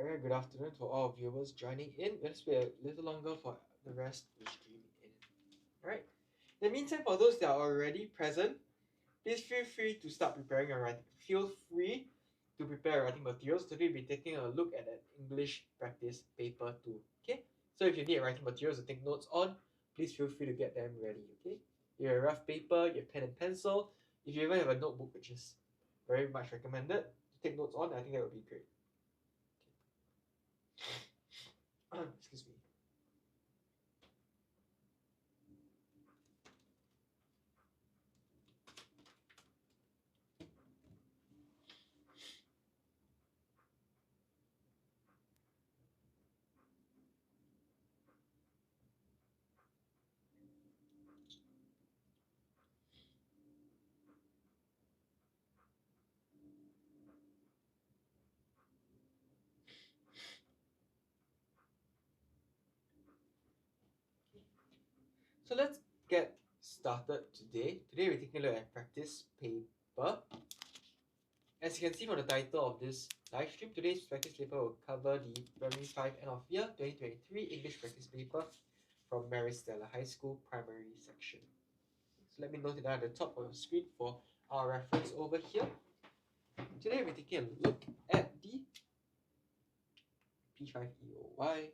very good afternoon to all viewers joining in. Let's wait a little longer for the rest to stream in. Alright. In the meantime, for those that are already present, please feel free to start preparing your writing. Feel free to prepare your writing materials. Today we'll be taking a look at an English practice paper 2. Okay? So if you need writing materials to take notes on, please feel free to get them ready. Okay? You have a rough paper, you have pen and pencil. If you even have a notebook, which is very much recommended to take notes on, I think that would be great. Excuse me. So let's get started today. Today we're taking a look at practice paper. As you can see from the title of this live stream, today's practice paper will cover the Primary 5 End of Year 2023 English practice paper from Maris Stella High School Primary Section. So let me note it down at the top of the screen for our reference over here. Today we're taking a look at the P5 EOY.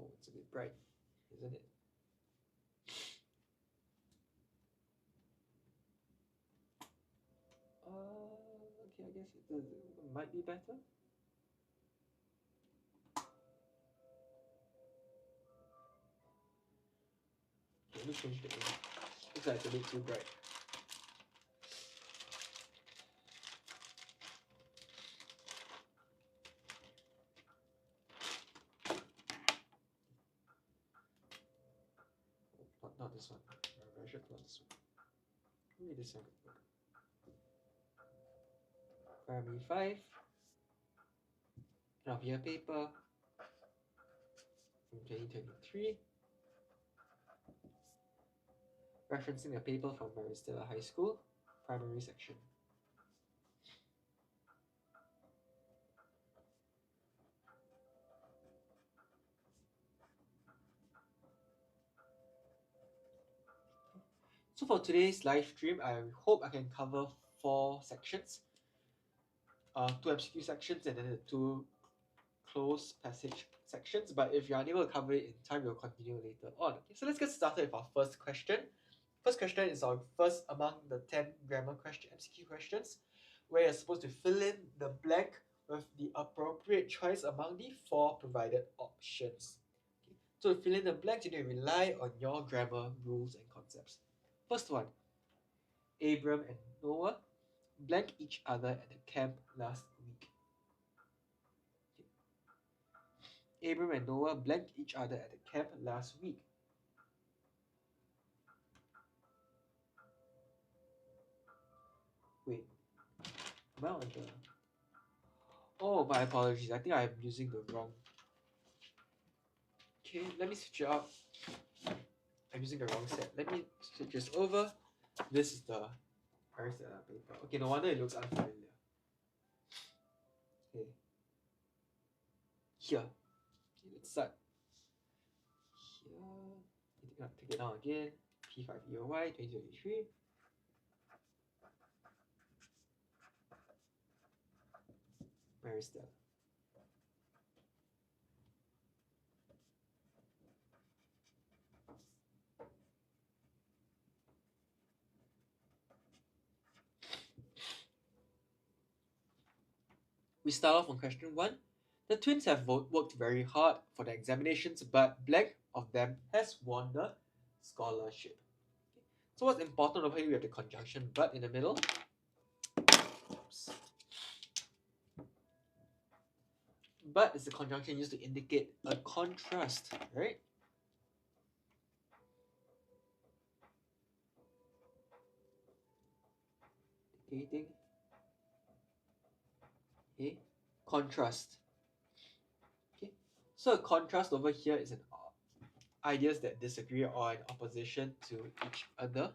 Oh, it's a bit bright, isn't it? Okay, I guess it might be better. Let me change the image. Looks like it's a bit too bright. Not this one. I should not this one. Maybe this one. Primary 5. End of year paper from 2023. Referencing a paper from Maris Stella High School, Primary Section. So for today's live stream, I hope I can cover 4 sections. 2 MCQ sections and then the 2 closed passage sections. But if you're unable to cover it in time, we'll continue later on. Okay, so let's get started with our first question. First question is our first among the 10 grammar question MCQ questions, where you're supposed to fill in the blank with the appropriate choice among the 4 provided options. Okay. So to fill in the blanks, you need to rely on your grammar rules and concepts. First one, Abram and Noah blank each other at the camp last week. Okay. Abram and Noah blanked each other at the camp last week. Wait, am I on the... Oh, my apologies. I think I'm using the wrong... Okay, let me switch it up. I'm using the wrong set. Let me switch this over. This is the Maris Stella paper. Okay, no wonder it looks unfamiliar. Okay. Here. Okay, let's start. Here. Take it down again. P5 EOY 2023. Maris Stella. We start off on question 1. The twins have worked very hard for the examinations, but blank of them has won the scholarship. Okay. So what's important over here, we have the conjunction but in the middle. Oops. But is the conjunction used to indicate a contrast, right? Indicating a contrast. Okay, so a contrast over here is an ideas that disagree or in opposition to each other.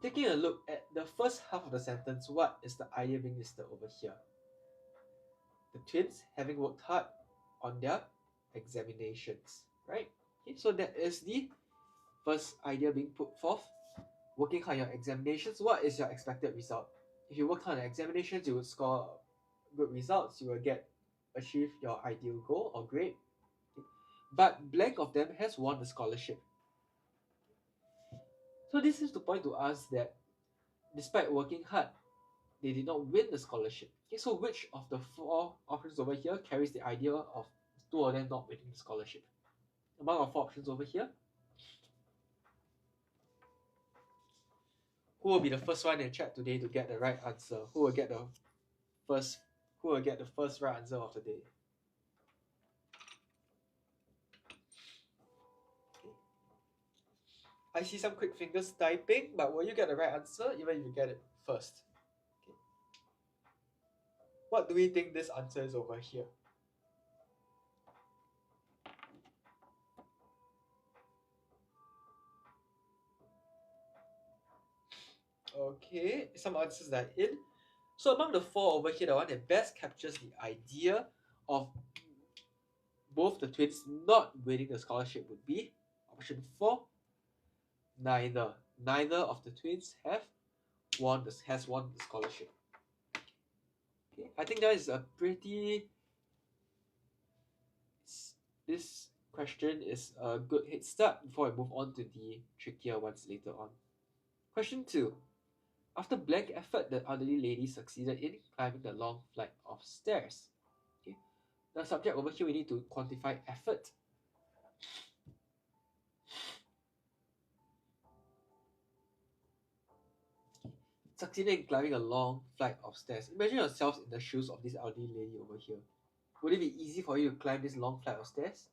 Taking a look at the first half of the sentence, what is the idea being listed over here? The twins having worked hard on their examinations, right? Okay, so that is the first idea being put forth. Working hard on your examinations, what is your expected result? If you work hard on examinations, you would score good results, you will achieve your ideal goal or grade. But blank of them has won the scholarship. So this is to point to us that despite working hard, they did not win the scholarship. Okay, so which of the four options over here carries the idea of two of them not winning the scholarship? Among our four options over here, who will be the first one in chat today to get the right answer? Who will get the first right answer of the day? I see some quick fingers typing, but will you get the right answer even if you get it first? Okay. What do we think this answer is over here? Okay, some answers that are in. So among the four over here, the one that best captures the idea of both the twins not winning the scholarship would be option 4, neither. Neither of the twins has won the scholarship. Okay, I think that is a pretty... This question is a good head start before I move on to the trickier ones later on. Question 2. After blank effort, the elderly lady succeeded in climbing the long flight of stairs. Okay. The subject over here, we need to quantify effort. Succeeded in climbing a long flight of stairs. Imagine yourselves in the shoes of this elderly lady over here. Would it be easy for you to climb this long flight of stairs?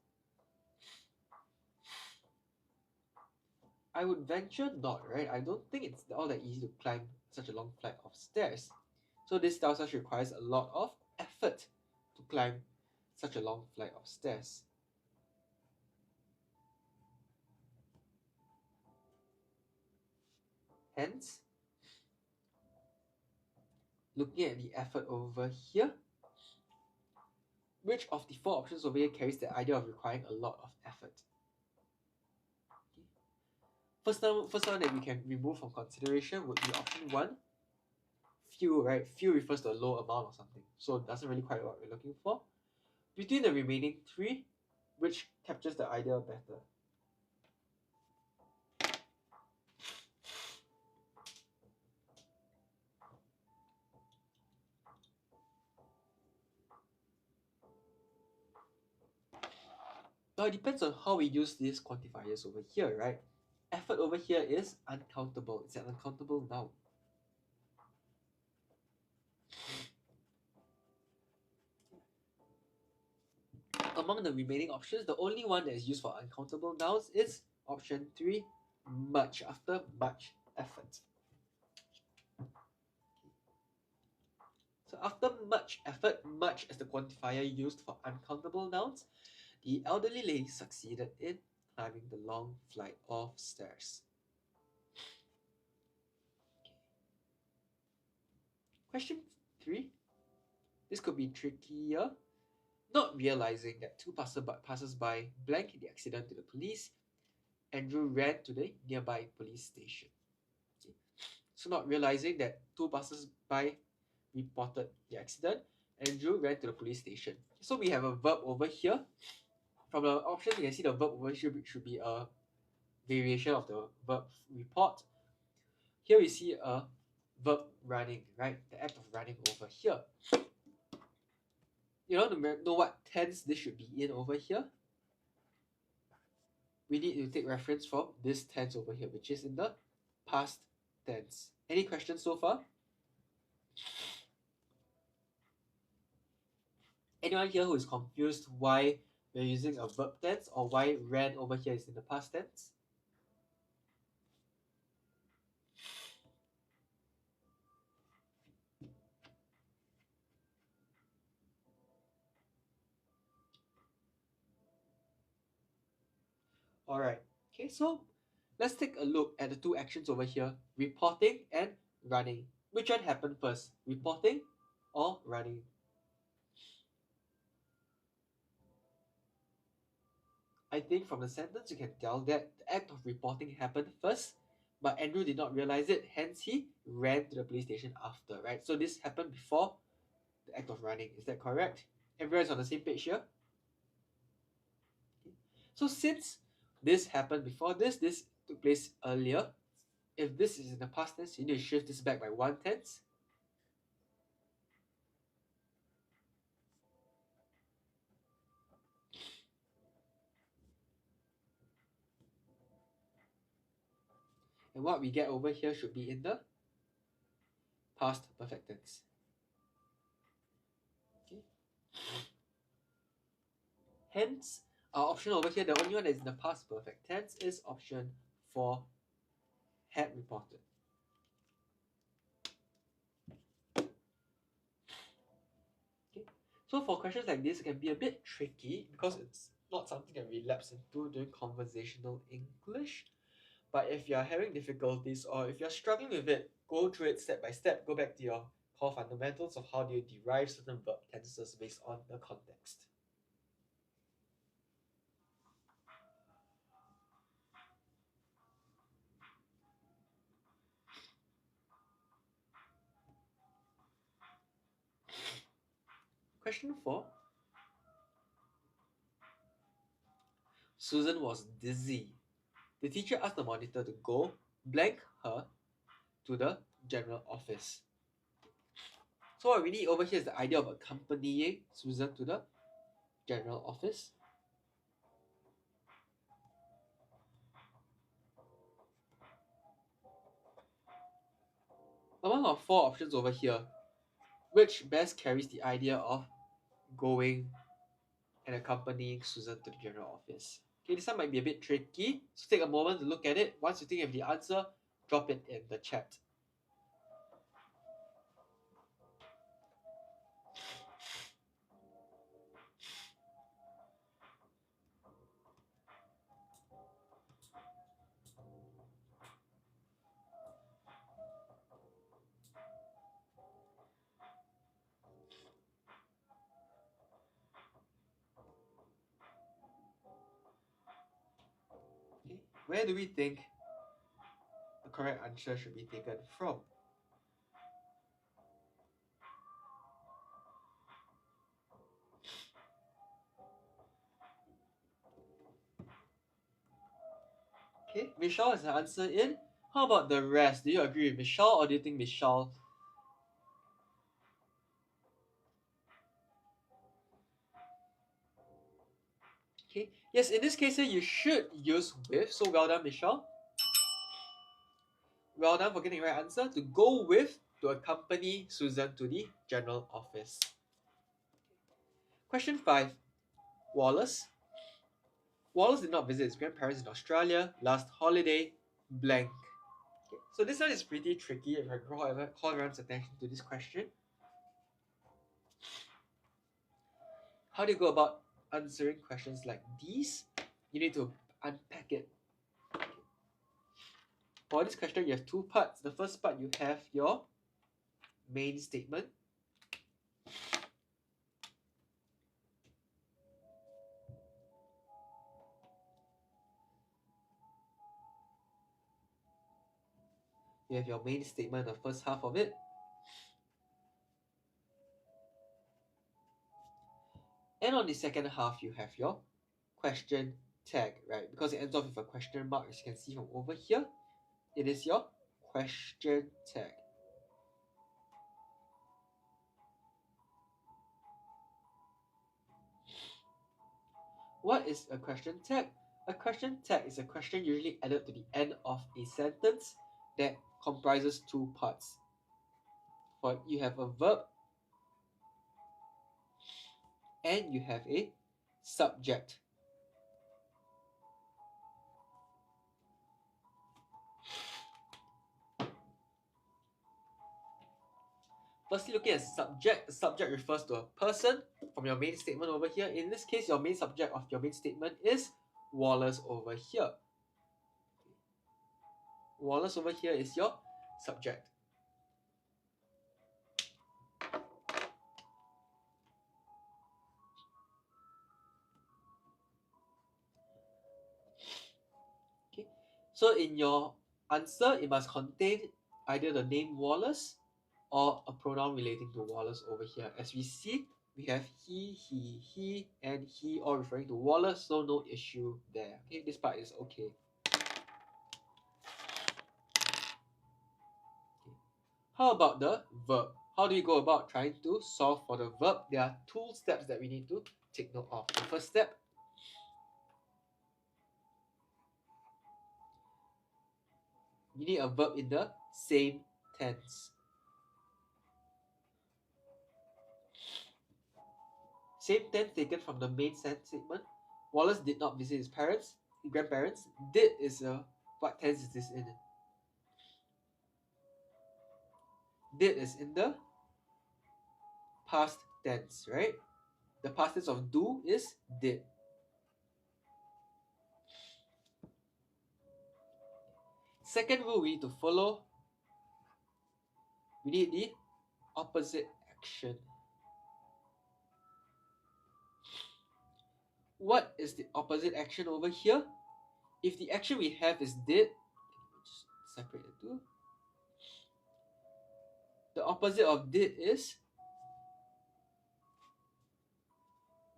I would venture not, right? I don't think it's all that easy to climb such a long flight of stairs. So this tells us requires a lot of effort to climb such a long flight of stairs. Hence, looking at the effort over here, which of the four options over here carries the idea of requiring a lot of effort? First one that we can remove from consideration would be option 1. Few, right? Few refers to a low amount or something, so it doesn't really quite what we're looking for. Between the remaining 3, which captures the idea better? Now it depends on how we use these quantifiers over here, right? Effort over here is uncountable. It's an uncountable noun. Among the remaining options, the only one that is used for uncountable nouns is option 3, much, after much effort. So after much effort, much as the quantifier used for uncountable nouns, the elderly lady succeeded in climbing the long flight of stairs. Question 3. This could be trickier. Not realizing that two passers-by blanked the accident to the police, Andrew ran to the nearby police station. Okay. So not realizing that two passers-by reported the accident, Andrew ran to the police station. So we have a verb over here. From the options, you can see the verb over here should be a variation of the verb report. Here we see a verb running, right? The act of running over here. You want to know what tense this should be in over here? We need to take reference from this tense over here, which is in the past tense. Any questions so far? Anyone here who is confused why we're using a verb tense or why ran over here is in the past tense? Alright, okay, so Let's take a look at the two actions over here, reporting and running. Which one happened first, reporting or running? I think from the sentence you can tell that the act of reporting happened first, but Andrew did not realize it, hence he ran to the police station after, right? So this happened before the act of running. Is that correct? Everyone is on the same page here? So since this happened before this took place earlier, if this is in the past tense, you need to shift this back by 1/10. And what we get over here should be in the past perfect tense. Okay. Hence, our option over here, the only one that is in the past perfect tense is option 4, had reported. Okay. So for questions like this, it can be a bit tricky because it's not something that we relapse into during conversational English. But if you're having difficulties or if you're struggling with it, go through it step by step. Go back to your core fundamentals of how do you derive certain verb tenses based on the context. Question 4. Susan was dizzy. The teacher asked the monitor to go blank her to the general office. So what we need over here is the idea of accompanying Susan to the general office. Among our 4 options over here, which best carries the idea of going and accompanying Susan to the general office? Okay, this one might be a bit tricky, so take a moment to look at it. Once you think of the answer, drop it in the chat. Okay, where do we think the correct answer should be taken from? Okay, Michelle has an answer in. How about the rest? Do you agree with Michelle or do you think Michelle? Okay, yes, in this case here, you should use with. So well done, Michelle. Well done for getting the right answer. To go with, to accompany Susan to the general office. Question 5. Wallace. Wallace did not visit his grandparents in Australia last holiday, blank. Okay, so this one is pretty tricky if I call everyone's attention to this question. How do you go about answering questions like these? You need to unpack it. For this question, you have 2 parts. The first part, you have your main statement. You have your main statement, the first half of it. And on the second half, you have your question tag, right? Because it ends off with a question mark, as you can see from over here. It is your question tag. What is a question tag? A question tag is a question usually added to the end of a sentence that comprises 2 parts. For you have a verb and you have a subject. Firstly, looking at subject, the subject refers to a person from your main statement over here. In this case, your main subject of your main statement is Wallace over here. Wallace over here is your subject. Okay. So in your answer, it must contain either the name Wallace or a pronoun relating to Wallace over here. As we see, we have he, and he all referring to Wallace, so no issue there. Okay, this part is okay. How about the verb? How do you go about trying to solve for the verb? There are 2 steps that we need to take note of. The first step, you need a verb in the same tense. Same tense taken from the main sentence statement. Wallace did not visit his grandparents. Did is what tense is this in? Did is in the past tense, right? The past tense of do is did. Second rule we need to follow, we need the opposite action. What is the opposite action over here? If the action we have is did, just separate the two. The opposite of did is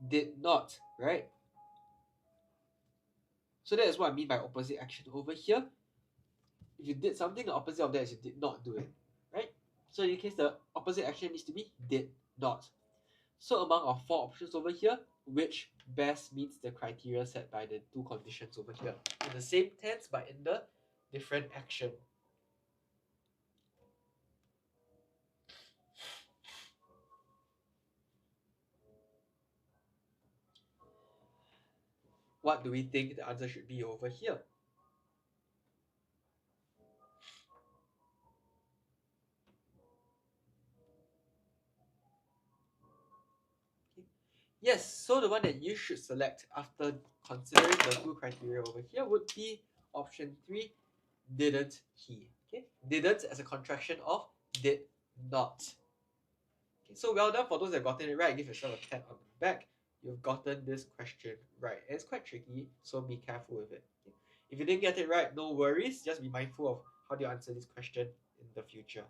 did not, right? So that is what I mean by opposite action over here. If you did something, the opposite of that is you did not do it, right? So in case the opposite action needs to be did not. So among our 4 options over here, which best meets the criteria set by the 2 conditions over here? In the same tense, but in the different action. What do we think the answer should be over here? Yes, so the one that you should select after considering the 2 criteria over here would be option 3, didn't he. Okay, didn't as a contraction of did not. Okay, so well done for those that have gotten it right. Give yourself a pat on the back. You've gotten this question right. And it's quite tricky, so be careful with it. Okay? If you didn't get it right, no worries. Just be mindful of how do you answer this question in the future.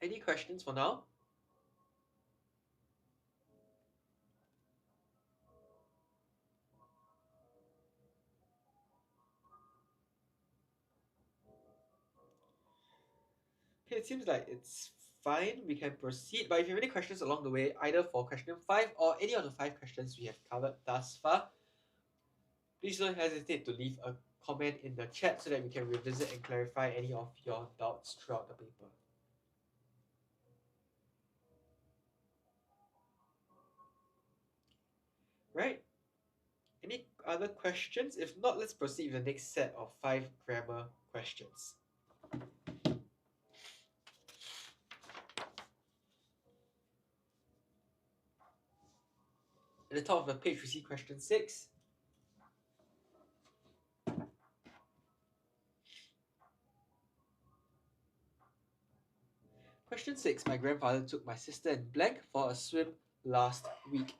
Any questions for now? Okay, it seems like it's fine. We can proceed. But if you have any questions along the way, either for question 5 or any of the 5 questions we have covered thus far, please don't hesitate to leave a comment in the chat so that we can revisit and clarify any of your doubts throughout the paper. Right? Any other questions? If not, let's proceed with the next set of 5 grammar questions. At the top of the page, we see question 6. Question 6. My grandfather took my sister and blank for a swim last week.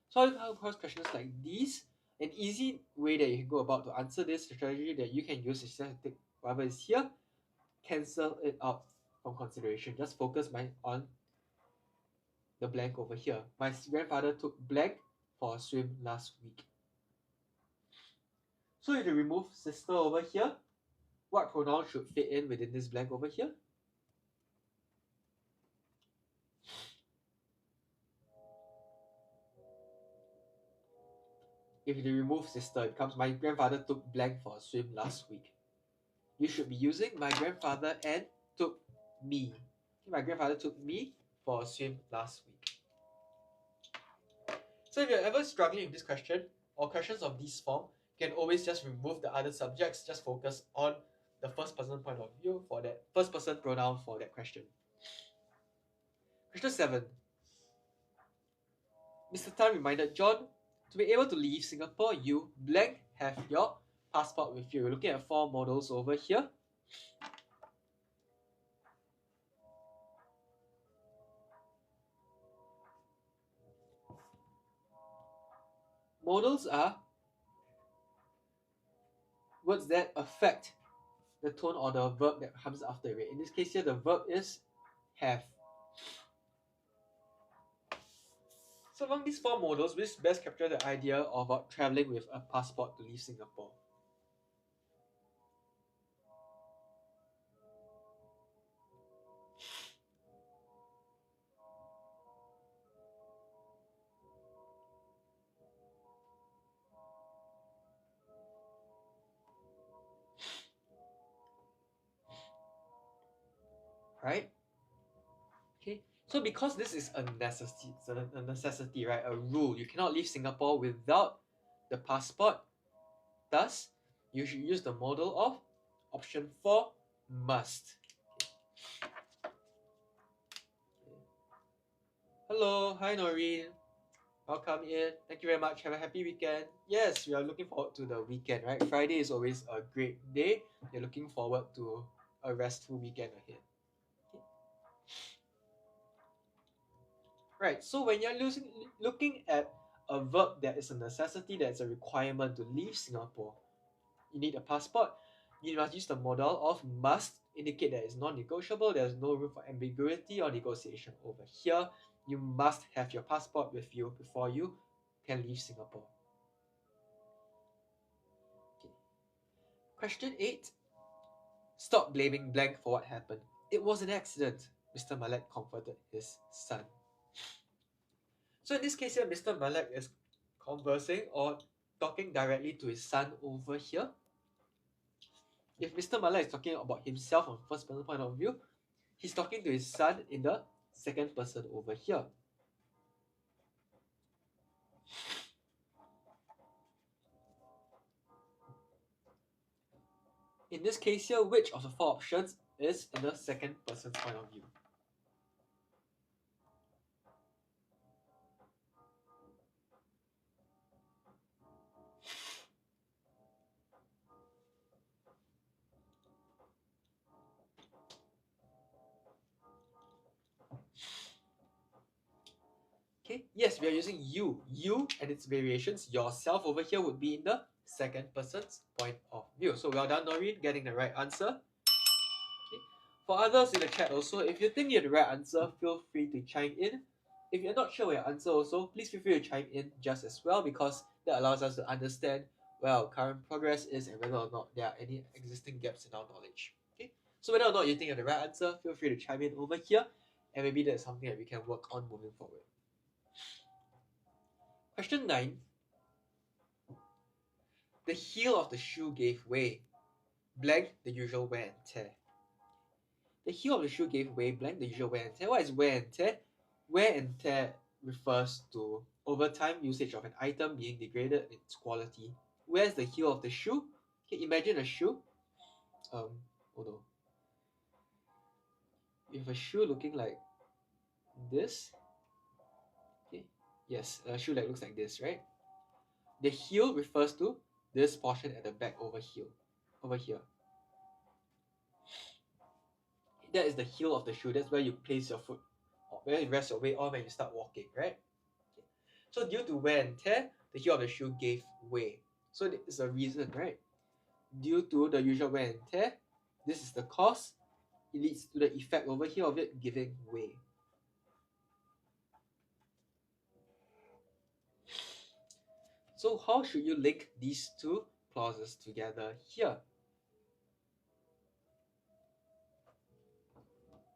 So how do you come across questions like these? An easy way that you can go about to answer this strategy that you can use is just to take whatever is here, cancel it out from consideration. Just focus on the blank over here. My grandfather took blank for a swim last week. So if you remove sister over here, what pronoun should fit in within this blank over here? If you remove sister, it becomes my grandfather took blank for a swim last week. You should be using my grandfather and took me. My grandfather took me for a swim last week. So if you're ever struggling with this question or questions of this form, you can always just remove the other subjects, just focus on the first person point of view for that first person pronoun for that question. Question 7. Mr. Tan reminded John To be able to leave Singapore, you blank have your passport with you. We're looking at 4 models over here. Modals are words that affect the tone or the verb that comes after it. In this case here, the verb is have. So among these 4 modals, which best capture the idea of traveling with a passport to leave Singapore? Right? Okay. So because this is a necessity, right? A rule. You cannot leave Singapore without the passport. Thus, you should use the modal of option 4, must. Hello, hi Noreen. Welcome in. Thank you very much. Have a happy weekend. Yes, we are looking forward to the weekend, right? Friday is always a great day. You're looking forward to a restful weekend ahead. Okay. Right, so when you're looking at a verb that is a necessity, that's a requirement to leave Singapore, you need a passport. You must use the modal of must, indicate that it's non-negotiable. There's no room for ambiguity or negotiation over here. You must have your passport with you before you can leave Singapore. Okay. Question 8. Stop blaming blank for what happened. It was an accident, Mr. Malek comforted his son. So in this case here, Mr. Malek is conversing or talking directly to his son over here. If Mr. Malek is talking about himself from first person point of view, he's talking to his son in the second person over here. In this case here, which of the 4 options is in the second person's point of view? Okay, yes, we are using you. You and its variations, yourself over here would be in the second person's point of view. So well done, Noreen, getting the right answer. Okay. For others in the chat also, if you think you have the right answer, feel free to chime in. If you're not sure your answer also, please feel free to chime in just as well, because that allows us to understand well current progress is and whether or not there are any existing gaps in our knowledge. Okay, so whether or not you think you have the right answer, feel free to chime in over here, and maybe that's something that we can work on moving forward. Question 9. The heel of the shoe gave way. Blank the usual wear and tear. The heel of the shoe gave way, blank the usual wear and tear. What is wear and tear? Wear and tear refers to over time usage of an item being degraded in its quality. Where's the heel of the shoe? Okay, imagine a shoe. Oh no. You have a shoe looking like this. Okay. Yes, a shoe that looks like this, right? The heel refers to this portion at the back over here. That is the heel of the shoe. That's where you place your foot, or where you rest your weight on when you start walking, right? Okay. So due to wear and tear, the heel of the shoe gave way. So this is a reason, right? Due to the usual wear and tear, this is the cause. It leads to the effect over here of it giving way. So how should you link these 2 clauses together here?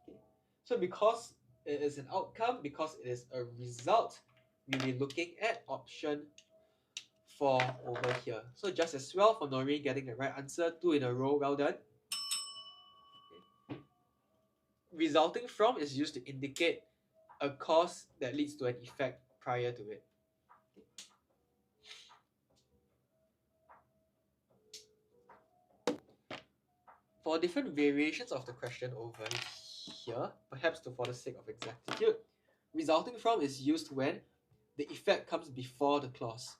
Okay. So because it is an outcome, because it is a result, we'll be looking at option 4 over here. So just as well for Noreen getting the right answer, 2 in a row, well done. Okay. Resulting from is used to indicate a cause that leads to an effect prior to it. For different variations of the question over here, perhaps for the sake of exactitude, resulting from is used when the effect comes before the clause.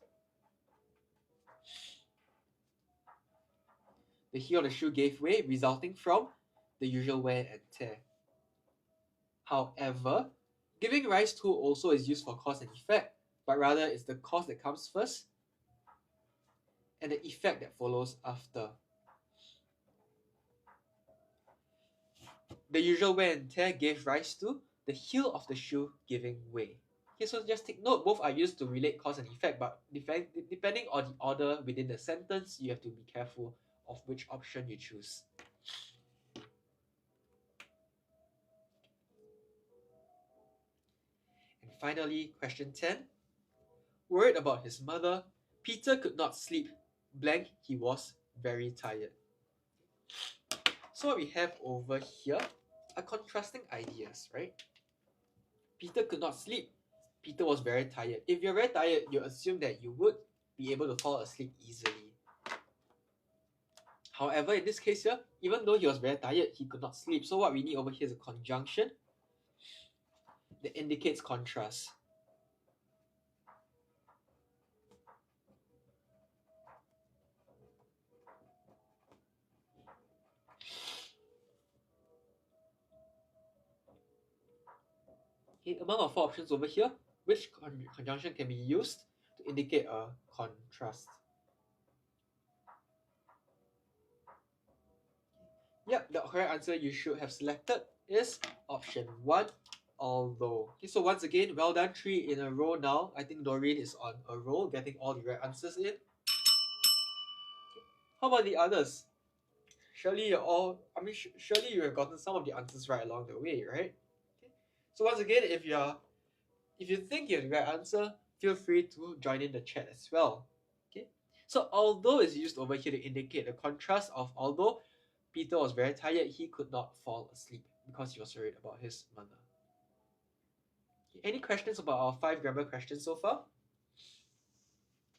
The heel of the shoe gave way, resulting from the usual wear and tear. However, giving rise to also is used for cause and effect, but rather it's the cause that comes first and the effect that follows after. The usual wear and tear gave rise to the heel of the shoe giving way. Okay, so just take note, both are used to relate cause and effect, but depending on the order within the sentence, you have to be careful of which option you choose. And finally, question 10. Worried about his mother, Peter could not sleep. Blank, he was very tired. So what we have over here are contrasting ideas, right? Peter could not sleep. Peter was very tired. If you're very tired, you assume that you would be able to fall asleep easily. However, in this case here, even though he was very tired, he could not sleep. So what we need over here is a conjunction that indicates contrast. Okay, among our 4 options over here, which conjunction can be used to indicate a contrast? Yep, the correct answer you should have selected is option 1, although. Okay, so once again, well done, 3 in a row now. I think Doreen is on a roll, getting all the right answers in. How about the others? Surely surely you have gotten some of the answers right along the way, right? Okay. So once again, if you think you have the right answer, feel free to join in the chat as well. Okay. So although is used over here to indicate the contrast of although Peter was very tired, he could not fall asleep because he was worried about his mother. Okay. Any questions about our 5 grammar questions so far?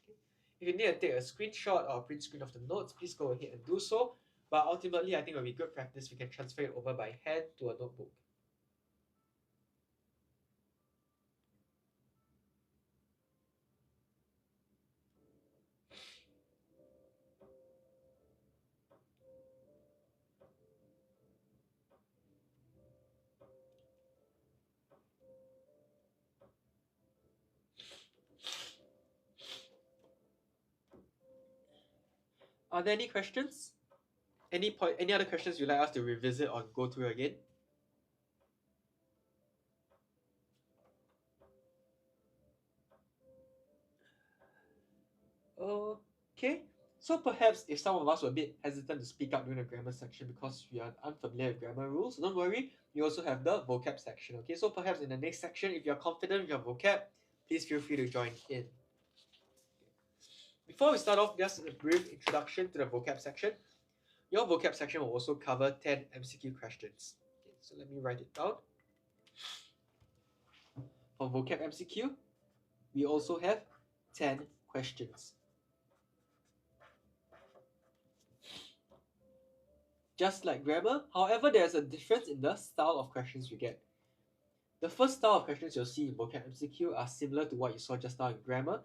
Okay. If you need to take a screenshot or a print screen of the notes, please go ahead and do so. But ultimately, I think it will be good practice. We can transfer it over by hand to a notebook. Are there any questions? Any other questions you'd like us to revisit or go through again? Okay. So perhaps if some of us were a bit hesitant to speak up during the grammar section because we are unfamiliar with grammar rules, don't worry, we also have the vocab section. Okay, so perhaps in the next section, if you're confident with your vocab, please feel free to join in. Before we start off, just a brief introduction to the vocab section. Your vocab section will also cover 10 MCQ questions. Okay, so let me write it down. For vocab MCQ, we also have 10 questions. Just like grammar, however, there's a difference in the style of questions you get. The first style of questions you'll see in vocab MCQ are similar to what you saw just now in grammar.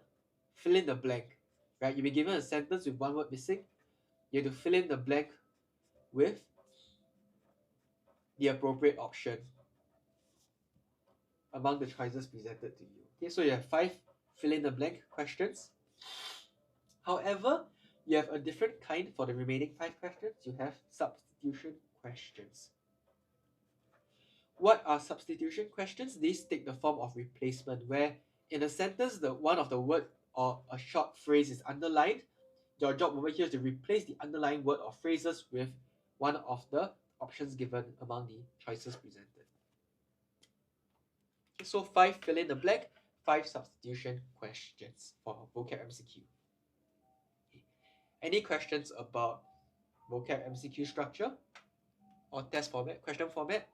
Fill in the blank, right? You'll be given a sentence with one word missing. You have to fill in the blank with the appropriate option among the choices presented to you. Okay, so you have 5 fill in the blank questions. However, you have a different kind for the remaining 5 questions. You have substitution questions. What are substitution questions? These take the form of replacement, where in a sentence, one of the word or a short phrase is underlined. Your job over here is to replace the underlined word or phrases with one of the options given among the choices presented. Okay, so 5 fill in the blank, 5 substitution questions for vocab MCQ. Okay. Any questions about vocab MCQ structure or test format, question format?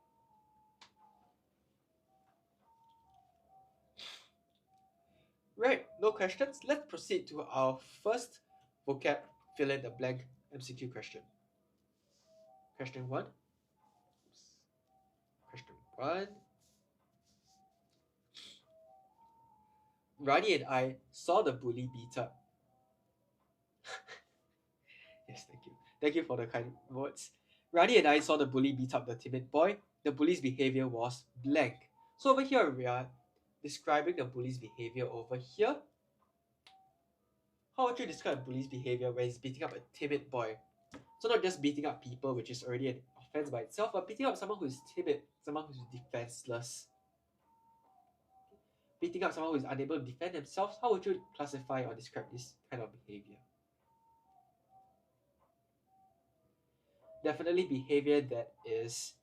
Right, no questions. Let's proceed to our first vocab fill in the blank MCQ question. Question 1. Question 1. Rani and I saw the bully beat up. Yes, thank you. Thank you for the kind words. Rani and I saw the bully beat up the timid boy. The bully's behavior was blank. So over here, we are describing the bully's behavior over here. How would you describe a bully's behavior when he's beating up a timid boy? So not just beating up people, which is already an offense by itself, but beating up someone who is timid, someone who's defenseless. Beating up someone who is unable to defend themselves, how would you classify or describe this kind of behavior? Definitely behavior that is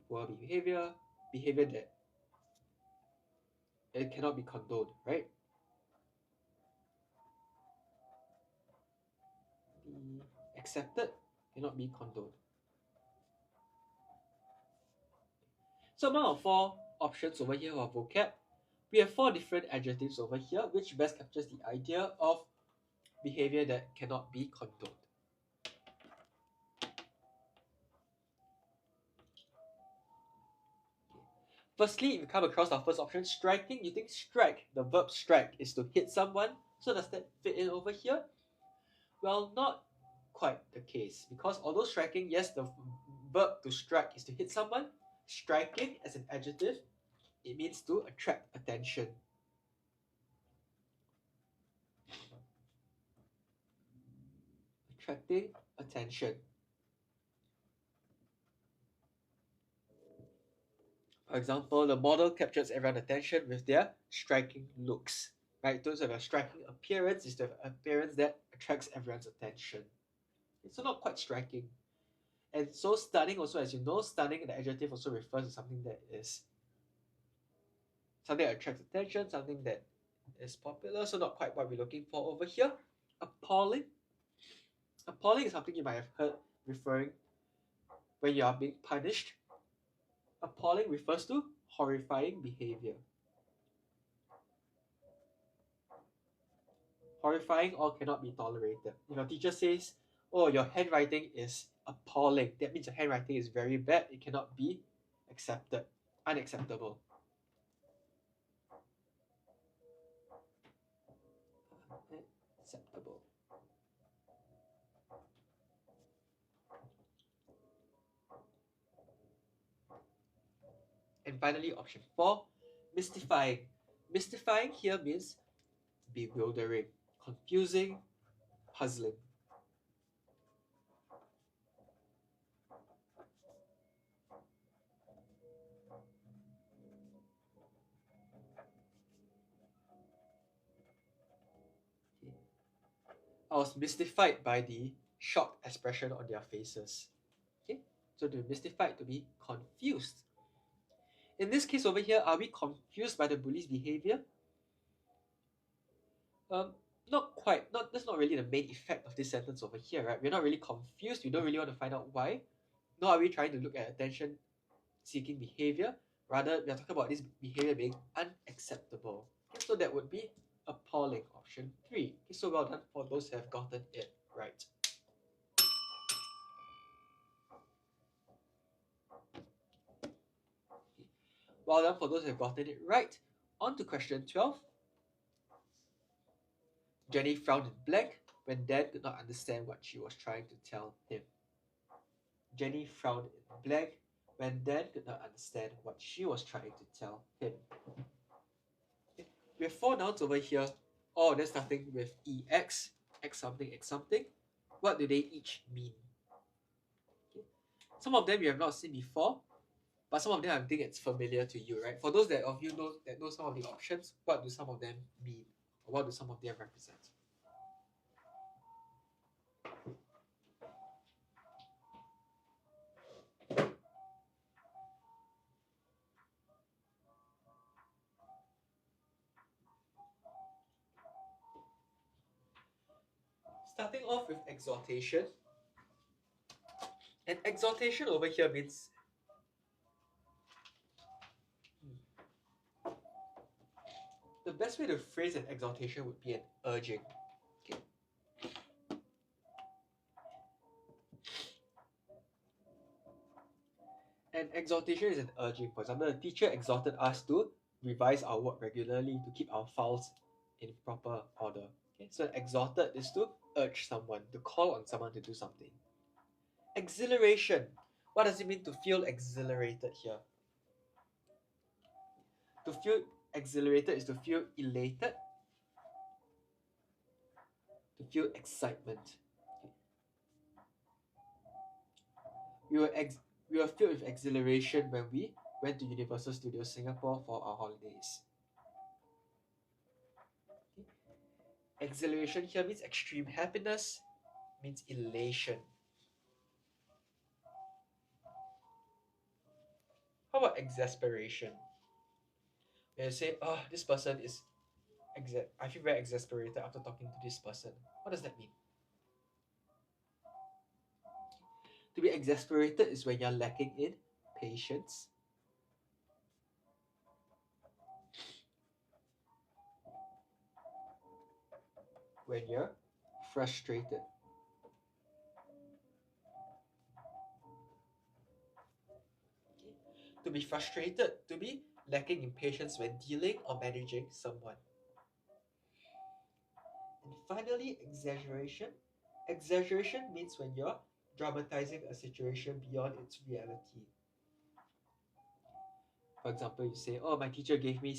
poor behavior that it cannot be condoned, right? Be accepted, cannot be condoned. So among our 4 options over here of vocab, we have 4 different adjectives over here, which best captures the idea of behavior that cannot be condoned. Firstly, if you come across our first option, striking, you think strike, the verb strike is to hit someone. So does that fit in over here? Well, not quite the case, because although striking, yes, the verb to strike is to hit someone, striking as an adjective, it means to attract attention. Attracting attention. For example, the model captures everyone's attention with their striking looks. Right? Those have a striking appearance is to have an appearance that attracts everyone's attention. So not quite striking. And so stunning also, as you know, stunning, the adjective also refers to something that is something that attracts attention, something that is popular, so not quite what we're looking for over here. Appalling. Appalling is something you might have heard referring when you are being punished. Appalling refers to horrifying behavior. Horrifying or cannot be tolerated. If your teacher says, oh, your handwriting is appalling, that means your handwriting is very bad, it cannot be accepted, unacceptable. Acceptable. And finally, option 4, mystifying. Mystifying here means bewildering, confusing, puzzling. I was mystified by the shocked expression on their faces. Okay, so to be mystified, to be confused. In this case over here, are we confused by the bully's behavior? Not quite. That's not really the main effect of this sentence over here, right? We're not really confused. We don't really want to find out why. Nor are we trying to look at attention-seeking behavior. Rather, we are talking about this behavior being unacceptable. Okay, so that would be appalling, option 3. Okay, so well done for those who have gotten it right. Well done for those who have gotten it right. On to question 12. Jenny frowned in blank when Dan could not understand what she was trying to tell him. Jenny frowned in blank when Dan could not understand what she was trying to tell him. Okay. We have 4 nouns over here, all they're starting with EX, X something, X something. What do they each mean? Okay. Some of them you have not seen before, but some of them I think it's familiar to you, right? For those of you that know some of the options, what do some of them mean? Or what do some of them represent? Starting off with exhortation. And exhortation over here means the best way to phrase an exhortation would be an urging. Okay. An exhortation is an urging. For example, the teacher exhorted us to revise our work regularly, to keep our files in proper order. Okay? So exhorted is to urge someone, to call on someone to do something. Exhilaration. What does it mean to feel exhilarated here? To feel exhilarated is to feel elated, to feel excitement. Okay. We were filled with exhilaration when we went to Universal Studios Singapore for our holidays. Okay. Exhilaration here means extreme happiness, means elation. How about exasperation? When you say, oh, this person is I feel very exasperated after talking to this person. What does that mean? To be exasperated is when you're lacking in patience. When you're frustrated. To be frustrated, to be lacking in patience when dealing or managing someone. And finally, exaggeration. Exaggeration means when you're dramatizing a situation beyond its reality. For example, you say, oh, my teacher gave me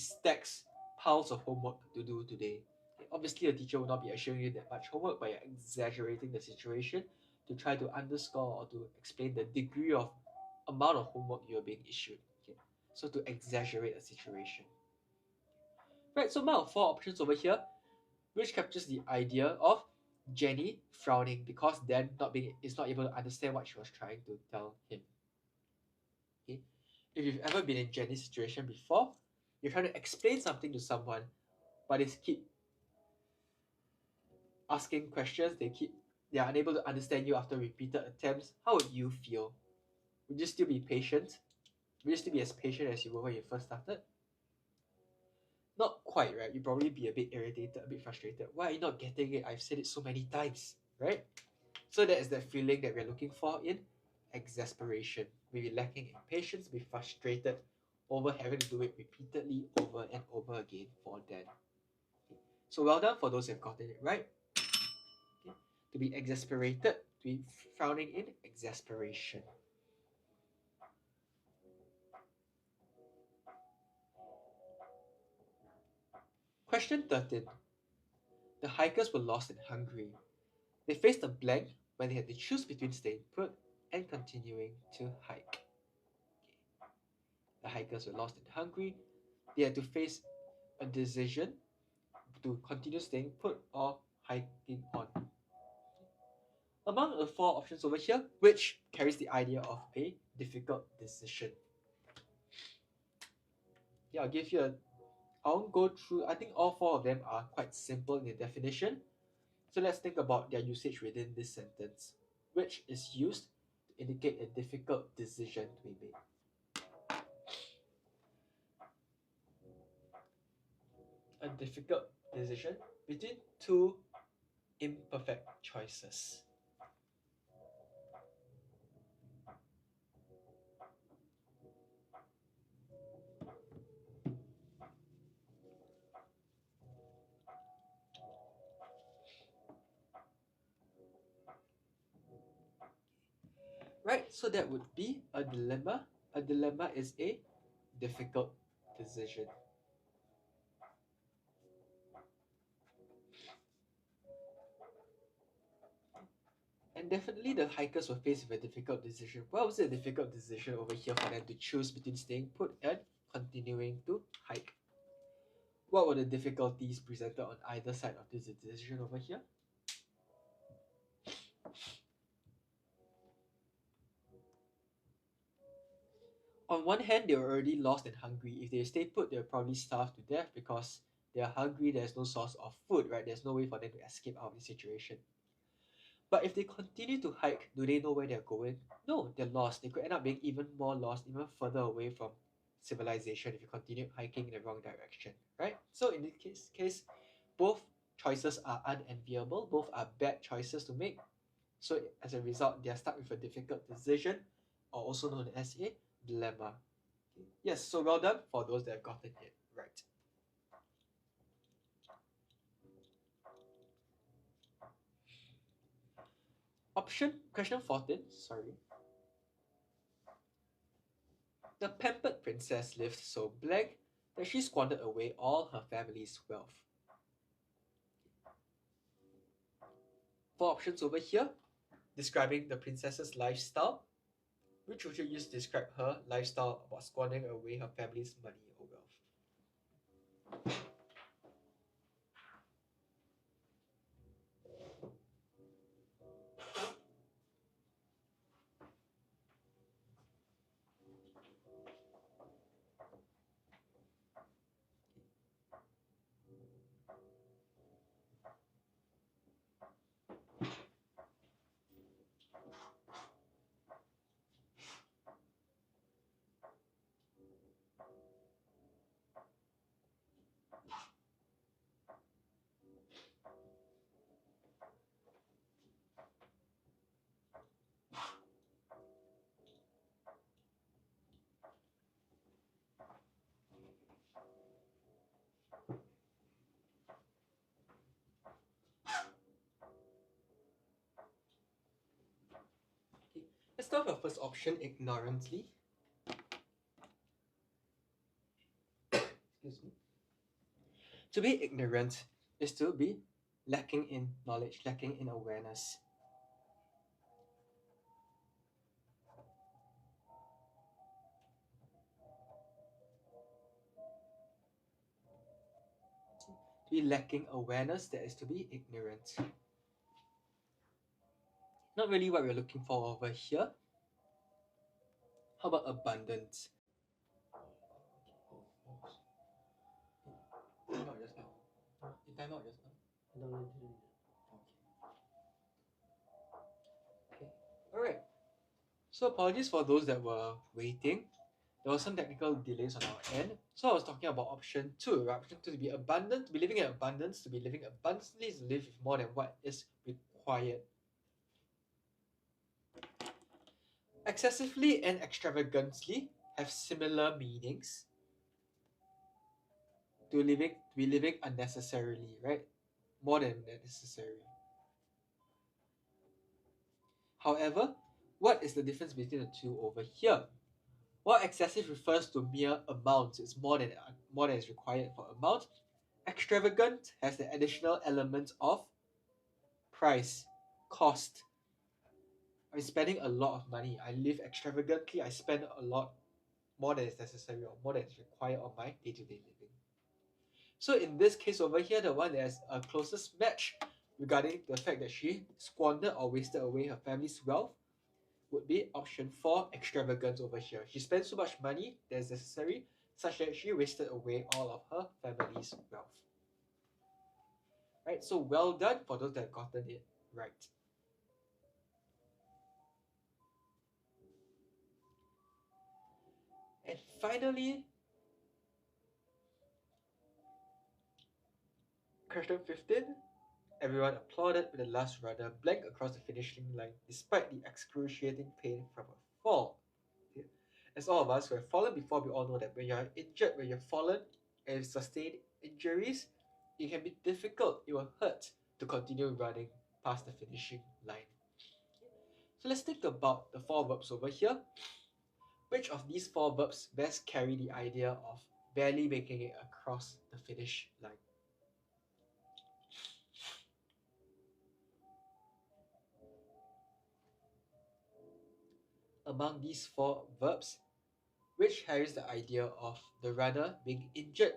piles of homework to do today. Okay, obviously, a teacher will not be assuring you that much homework, but you're exaggerating the situation to try to underscore or to explain the degree of amount of homework you're being issued. Okay, so to exaggerate a situation. Right, so now 4 options over here, which captures the idea of Jenny frowning because Dan is not able to understand what she was trying to tell him. Okay, if you've ever been in Jenny's situation before, you're trying to explain something to someone, but they keep asking questions, they are unable to understand you after repeated attempts. How would you feel? Would you still be patient? Would you still be as patient as you were when you first started? Not quite, right? You'd probably be a bit irritated, a bit frustrated. Why are you not getting it? I've said it so many times, right? So that is that feeling that we're looking for in exasperation. We'll be lacking in patience, be frustrated over having to do it repeatedly over and over again for them. Okay. So well done for those who have gotten it right. Okay. To be exasperated, to be frowning in exasperation. Question 13. The hikers were lost and hungry. They faced a blank when they had to choose between staying put and continuing to hike. The hikers were lost and hungry. They had to face a decision to continue staying put or hiking on. Among the 4 options over here, which carries the idea of a difficult decision? Yeah, I won't go through, I think all 4 of them are quite simple in their definition. So let's think about their usage within this sentence, which is used to indicate a difficult decision to be made. A difficult decision between 2 imperfect choices. Right, so that would be a dilemma. A dilemma is a difficult decision. And definitely the hikers were faced with a difficult decision. What was a difficult decision over here for them to choose between staying put and continuing to hike? What were the difficulties presented on either side of this decision over here? On one hand, they were already lost and hungry. If they stay put, they'll probably starve to death because they are hungry, there's no source of food, right? There's no way for them to escape out of the situation. But if they continue to hike, do they know where they're going? No, they're lost. They could end up being even more lost, even further away from civilization if you continue hiking in the wrong direction, right? So in this case, both choices are unenviable, both are bad choices to make. So as a result, they are stuck with a difficult decision, or also known as a dilemma. Yes, so well done for those that have gotten it right. Question 14, sorry. The pampered princess lived so blank that she squandered away all her family's wealth. 4 options over here, describing the princess's lifestyle. Which would you use to describe her lifestyle about squandering away her family's money or wealth? Let's start with our first option, ignorantly. Excuse me. To be ignorant is to be lacking in knowledge, lacking in awareness. To be lacking awareness, that is to be ignorant. Not really what we're looking for over here. How about abundance? Time out just now. Time out just now. I don't need to do that. Okay. Alright. So apologies for those that were waiting. There was some technical delays on our end. So I was talking about option 2. Option 2 to be abundant, to be living in abundance, to be living abundantly, is to live with more than what is required. Excessively and extravagantly have similar meanings to be living unnecessarily, right? More than necessary. However, what is the difference between the two over here? While excessive refers to mere amounts, it's more than is required for amount. Extravagant has the additional element of price, cost. I'm spending a lot of money. I live extravagantly. I spend a lot more than is necessary or more than is required on my day-to-day living. So in this case over here, the one that has a closest match regarding the fact that she squandered or wasted away her family's wealth would be option 4, extravagance over here. She spent so much money that is necessary such that she wasted away all of her family's wealth. Right, so well done for those that have gotten it right. And finally, question 15. Everyone applauded with the last runner blank across the finishing line despite the excruciating pain from a fall. As all of us who have fallen before, we all know that when you are injured, when you've fallen and sustained injuries, it can be difficult, it will hurt to continue running past the finishing line. So let's think about the 4 verbs over here. Which of these 4 verbs best carry the idea of barely making it across the finish line? Among these 4 verbs, which carries the idea of the runner being injured,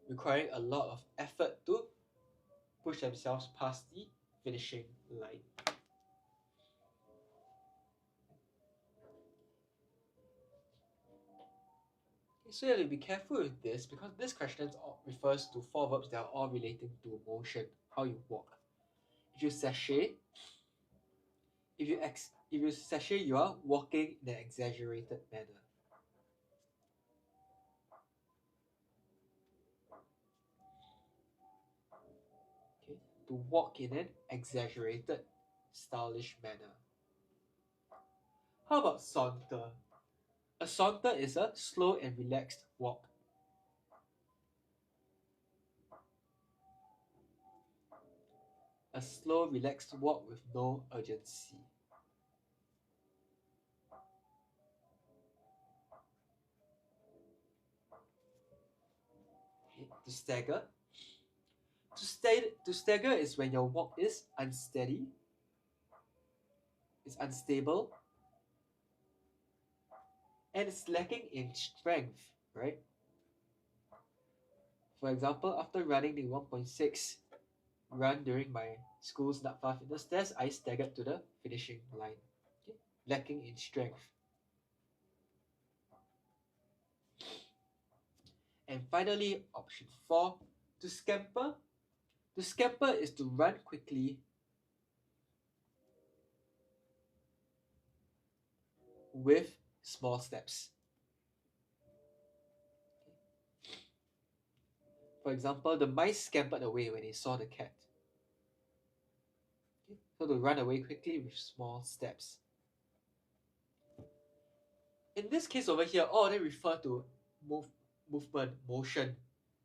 requiring a lot of effort to push themselves past the finishing line? So you have to be careful with this because this question refers to 4 verbs that are all relating to motion, how you walk. If you sashay, if you sashay, you are walking in an exaggerated manner. Okay, to walk in an exaggerated, stylish manner. How about saunter? A saunter is a slow and relaxed walk. a slow, relaxed walk with no urgency. Okay. To stagger. To stagger is when your walk is unsteady, it's unstable, and it's lacking in strength, right? For example, after running the 1.6 run during my school's NAPFA fitness test, I staggered to the finishing line, okay? Lacking in strength. And finally, option 4, to scamper. To scamper is to run quickly with small steps. For example, the mice scampered away when they saw the cat. Okay? So to run away quickly with small steps. In this case over here, all of them refer to movement, motion.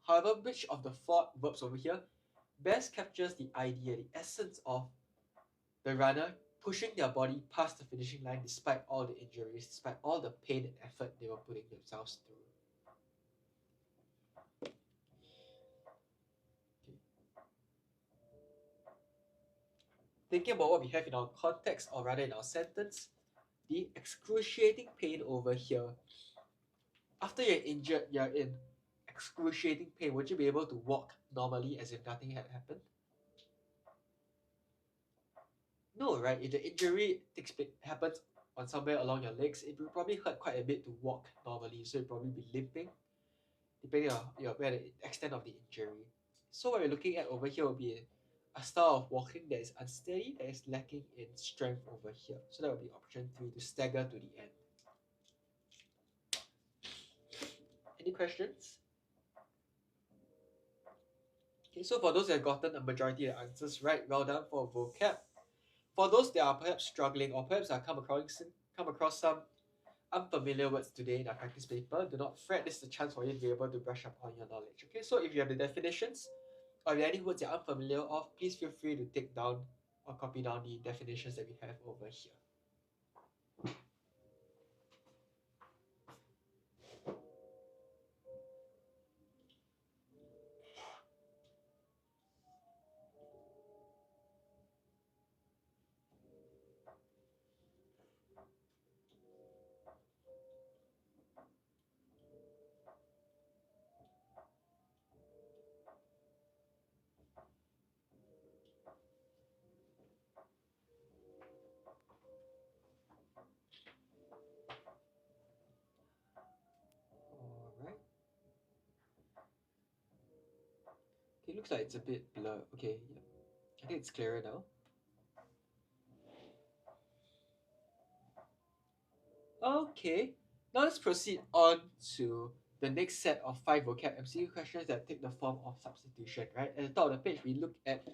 However, which of the 4 verbs over here best captures the idea, the essence of the runner pushing their body past the finishing line despite all the injuries, despite all the pain and effort they were putting themselves through? Okay. Thinking about what we have in our context, or rather in our sentence, the excruciating pain over here. After you're injured, you're in excruciating pain. Would you be able to walk normally as if nothing had happened? No, right? If the injury happens on somewhere along your legs, it will probably hurt quite a bit to walk normally. So you'll probably be limping, depending on where the extent of the injury. So what we're looking at over here will be a style of walking that is unsteady, that is lacking in strength over here. So that will be option 3, to stagger to the end. Any questions? Okay, so for those that have gotten a majority of the answers right, well done for vocab. For those that are perhaps struggling, or perhaps are come across some unfamiliar words today in our practice paper, do not fret. This is a chance for you to be able to brush up on your knowledge. Okay, so if you have the definitions, or if there are any words you're unfamiliar of, please feel free to take down or copy down the definitions that we have over here. Alright. Okay, looks like it's a bit blurred. Okay, yeah. I think it's clearer now. Okay, now let's proceed on to the next set of 5 vocab MCQ questions that take the form of substitution, right? At the top of the page, we look at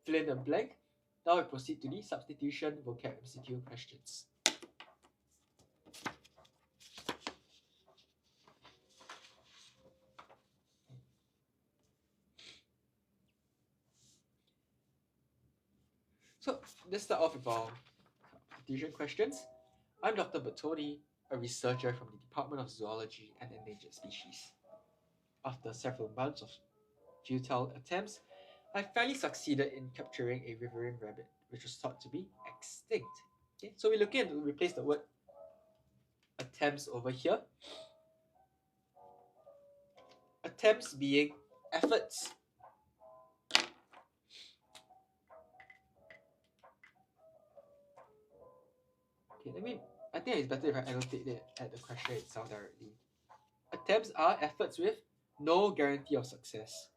fill in the blank. Now we proceed to the substitution vocab MCQ questions. So let's start off with our substitution questions. I'm Dr. Bertoni, a researcher from the Department of Zoology and Endangered Species. After several months of futile attempts, I finally succeeded in capturing a riverine rabbit, which was thought to be extinct. Okay, so we're looking to replace the word attempts over here. Attempts being efforts. Okay, I think it's better if I annotate it at the question itself directly. Attempts are efforts with no guarantee of success.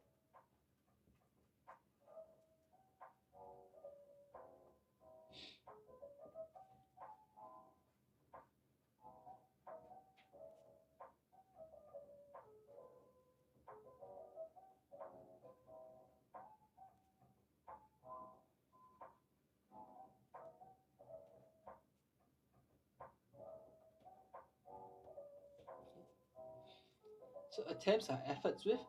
So attempts are efforts with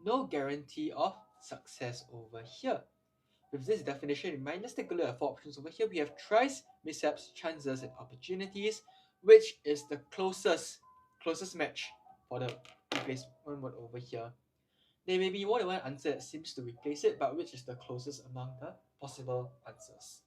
no guarantee of success over here. With this definition in mind, let's take a look at four options over here. We have tries, mishaps, chances, and opportunities, which is the closest match for the replacement word over here. There may be more than one answer that seems to replace it, but which is the closest among the possible answers?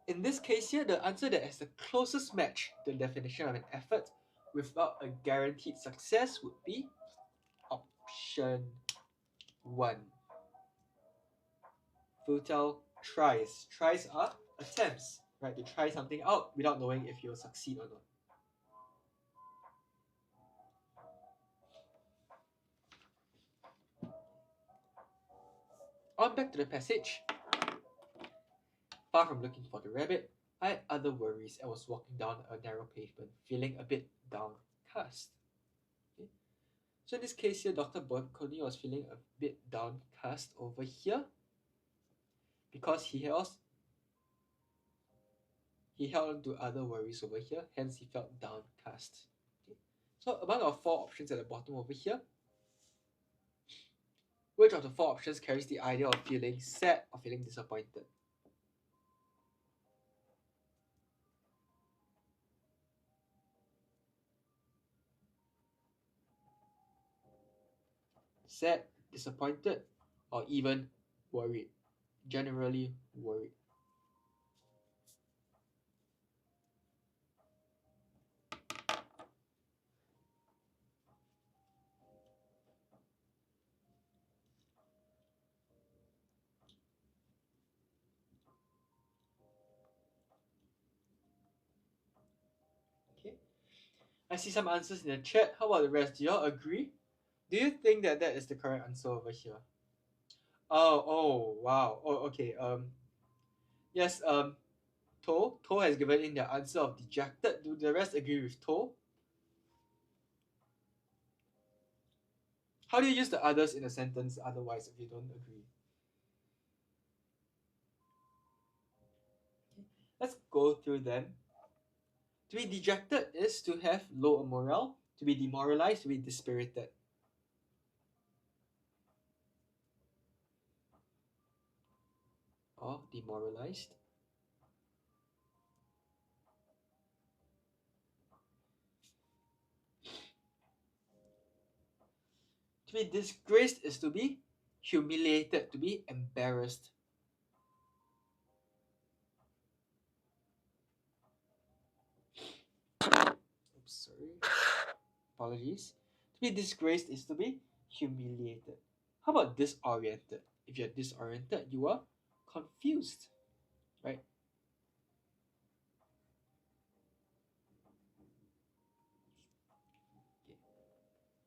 In this case here, the answer that has the closest match to the definition of an effort without a guaranteed success would be option 1. Futile tries. Tries are attempts, right? To try something out without knowing if you'll succeed or not. On back to the passage. Far from looking for the rabbit, I had other worries and was walking down a narrow pavement, feeling a bit downcast. Okay. So in this case here, Dr. Bocconi was feeling a bit downcast over here because he held on to other worries over here, hence he felt downcast. Okay. So among our four options at the bottom over here, which of the four options carries the idea of feeling sad or feeling disappointed? Sad, disappointed, or even worried? Generally worried. Okay. I see some answers in the chat. How about the rest? Do you all agree? Do you think that that is the correct answer over here? Oh, wow. Oh, okay. Yes. To has given in the answer of dejected. Do the rest agree with To? How do you use the others in a sentence otherwise if you don't agree? Okay. Let's go through them. To be dejected is to have low morale. To be demoralized, to be dispirited. Or demoralized. To be disgraced is to be humiliated, to be embarrassed. Oops, sorry. Apologies. To be disgraced is to be humiliated. How about disoriented? If you're disoriented, you are confused, right? Okay.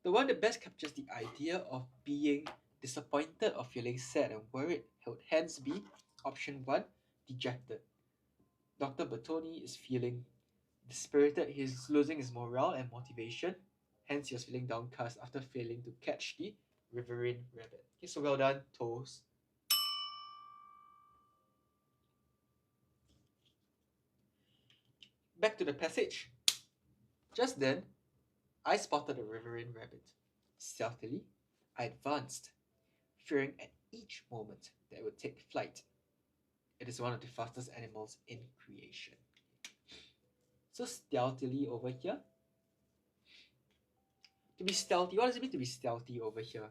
The one that best captures the idea of being disappointed or feeling sad and worried would hence be option 1, dejected. Dr. Bertoni is feeling dispirited. He's losing his morale and motivation. Hence, he was feeling downcast after failing to catch the riverine rabbit. Okay, so well done, Toes. Back to the passage. Just then, I spotted a riverine rabbit. Stealthily, I advanced, fearing at each moment that it would take flight. It is one of the fastest animals in creation. So stealthily over here. To be stealthy, what does it mean to be stealthy over here?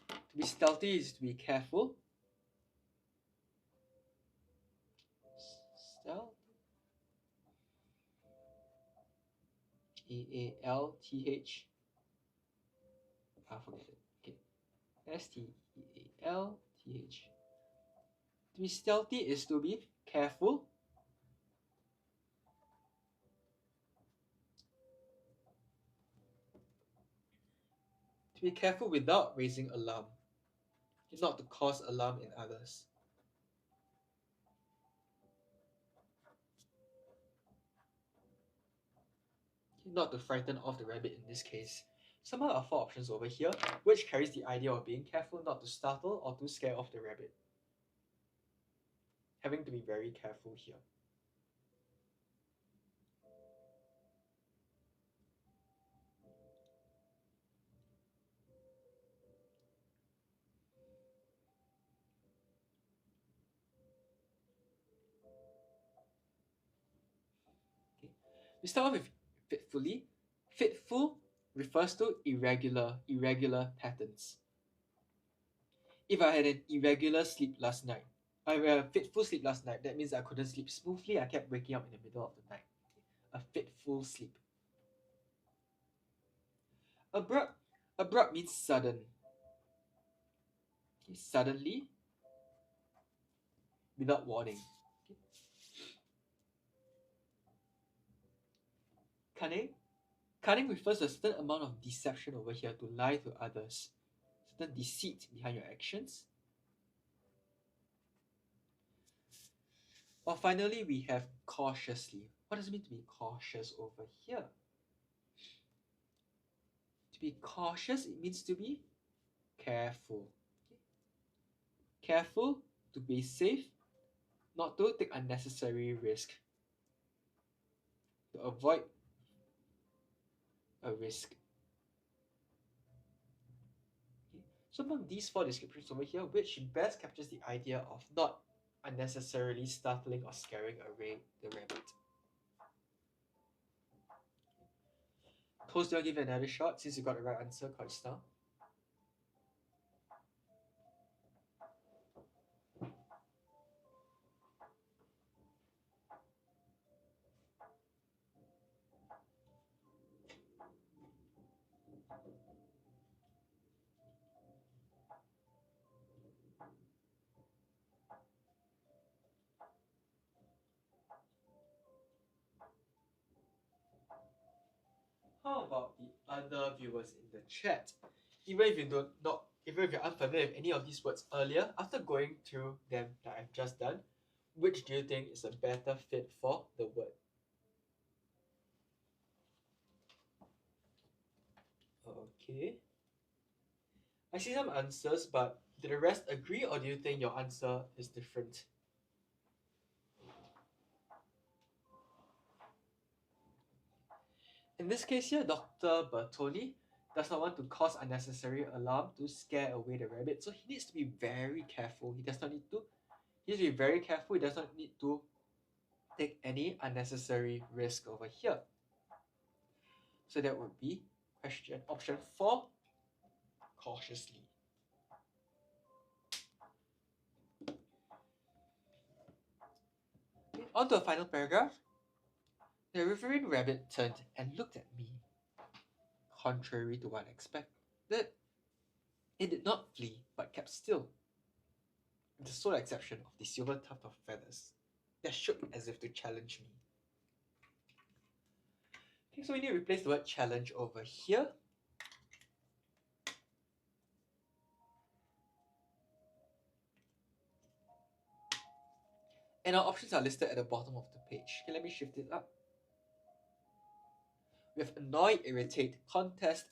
To be stealthy is to be careful. Stealth. E-A-L-T-H. Forget it. Okay. S-T-E-A-L-T-H. To be stealthy is to be careful. To be careful without raising alarm. Not to cause alarm in others. Not to frighten off the rabbit in this case. Some are four options over here, which carries the idea of being careful not to startle or to scare off the rabbit. having to be very careful here. Okay. We start off with fitfully. Fitful refers to irregular patterns. If I had an irregular sleep last night, I had a fitful sleep last night, that means I couldn't sleep smoothly. I kept waking up in the middle of the night. A fitful sleep. Abrupt means sudden. Okay, suddenly, without warning. Okay. Cunning refers to a certain amount of deception over here, to lie to others. Certain deceit behind your actions. Or finally, we have cautiously. What does it mean to be cautious over here? To be cautious, it means to be careful. Okay. Careful, to be safe, not to take unnecessary risk. To avoid a risk. Okay. So among these four descriptions over here, which best captures the idea of not unnecessarily startling or scaring away the rabbit? Toast, do you want to give it another shot since you got the right answer quite now? How about the other viewers in the chat? Even if you're unfamiliar with any of these words earlier, after going through them that I've just done, which do you think is a better fit for the word? Okay. I see some answers, but do the rest agree, or do you think your answer is different? In this case here, Dr. Bertoni does not want to cause unnecessary alarm to scare away the rabbit, so he needs to be very careful. He needs to be very careful. He does not need to take any unnecessary risk over here. So that would be option 4, cautiously. Okay, on to the final paragraph. The Reverend Rabbit turned and looked at me. Contrary to what I expected, it did not flee, but kept still, with the sole exception of the silver tuft of feathers that shook as if to challenge me. Okay, so we need to replace the word challenge over here. And our options are listed at the bottom of the page. Okay, let me shift it up. We have annoy, irritate, contest,